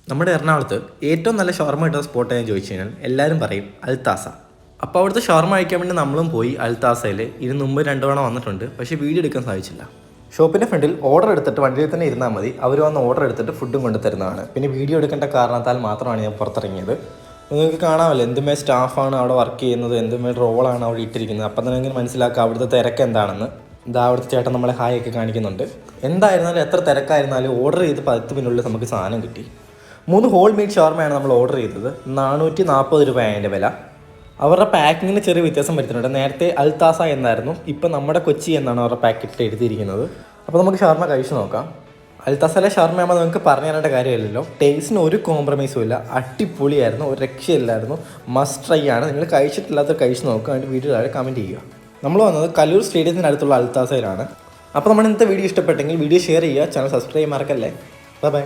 നമ്മുടെ എറണാകുളത്ത് ഏറ്റവും നല്ല ഷവർമ കിട്ടുന്ന സ്പോട്ട് ഞാൻ ചോദിച്ചു കഴിഞ്ഞാൽ എല്ലാവരും പറയും അൽത്താസ. അപ്പോൾ അവിടുത്തെ ഷവർമ കഴിക്കാൻ വേണ്ടി നമ്മളും പോയി അൽത്താസയിൽ. ഇതിന് മുമ്പ് 2 തവണ വന്നിട്ടുണ്ട്, പക്ഷേ വീഡിയോ എടുക്കാൻ സാധിച്ചില്ല. ഷോപ്പിൻ്റെ ഫ്രണ്ടിൽ ഓർഡർ എടുത്തിട്ട് വണ്ടിയിൽ തന്നെ ഇരുന്നാൽ മതി, അവർ വന്ന് ഓർഡർ എടുത്തിട്ട് ഫുഡും കൊണ്ട് തരുന്നതാണ്. പിന്നെ വീഡിയോ എടുക്കേണ്ട കാരണത്താൽ മാത്രമാണ് ഞാൻ പുറത്തിറങ്ങിയത്. നിങ്ങൾക്ക് കാണാമല്ലോ എന്തുമേ സ്റ്റാഫാണ് അവിടെ വർക്ക് ചെയ്യുന്നത്, എന്തുമേ റോളാണ് അവിടെ ഇട്ടിരിക്കുന്നത്. അപ്പം തന്നെ നിങ്ങൾക്ക് മനസ്സിലാക്കുക അവിടുത്തെ തിരക്ക് എന്താണെന്ന്. ഇതാ അവിടുത്തെ ചേട്ടൻ നമ്മളെ ഹായ് ഒക്കെ കാണിക്കുന്നുണ്ട്. എന്തായിരുന്നാലും എത്ര തിരക്കായിരുന്നാലും ഓർഡർ ചെയ്ത് 10 മിനിറ്റിനുള്ളിൽ നമുക്ക് സാധനം കിട്ടി. 3 ഹോൾ മീറ്റ് ഷവർമയാണ് നമ്മൾ ഓർഡർ ചെയ്തത്. 440 രൂപയാണ് അതിൻ്റെ വില. അവരുടെ പാക്കിങ്ങിന് ചെറിയ വ്യത്യാസം വരുത്തുന്നുണ്ട്. നേരത്തെ അൽത്താസ എന്നായിരുന്നു, ഇപ്പം നമ്മുടെ കൊച്ചി എന്നാണ് അവരുടെ പാക്കറ്റിൽ എഴുതിയിരിക്കുന്നത്. അപ്പോൾ നമുക്ക് ഷവർമ കഴിച്ച് നോക്കാം. അൽത്താസയിലെ ഷവർമയാകുമ്പോൾ നമുക്ക് പറഞ്ഞു തരേണ്ട കാര്യമില്ലല്ലോ. ടേസ്റ്റിന് ഒരു കോംപ്രമൈസും ഇല്ല, അടിപൊളിയായിരുന്നു, ഒരു രക്ഷയില്ലായിരുന്നു. മസ്റ്റ് ട്രൈ ആണ്. നിങ്ങൾ കഴിച്ചിട്ടില്ലാത്ത കഴിച്ച് നോക്കുക, അതിൻ്റെ വീഡിയോ താഴെ കമൻറ്റ് ചെയ്യുക. നമ്മൾ വന്നത് കല്ലൂർ സ്റ്റേഡിയത്തിൻ്റെ അടുത്തുള്ള അൽത്താസയിലാണ്. അപ്പോൾ നമ്മുടെ ഇന്നത്തെ വീഡിയോ ഇഷ്ടപ്പെട്ടെങ്കിൽ വീഡിയോ ഷെയർ ചെയ്യുക, ചാനൽ സബ്സ്ക്രൈബ് ചെയ്യാൻ മറക്കല്ലേ. ബൈ.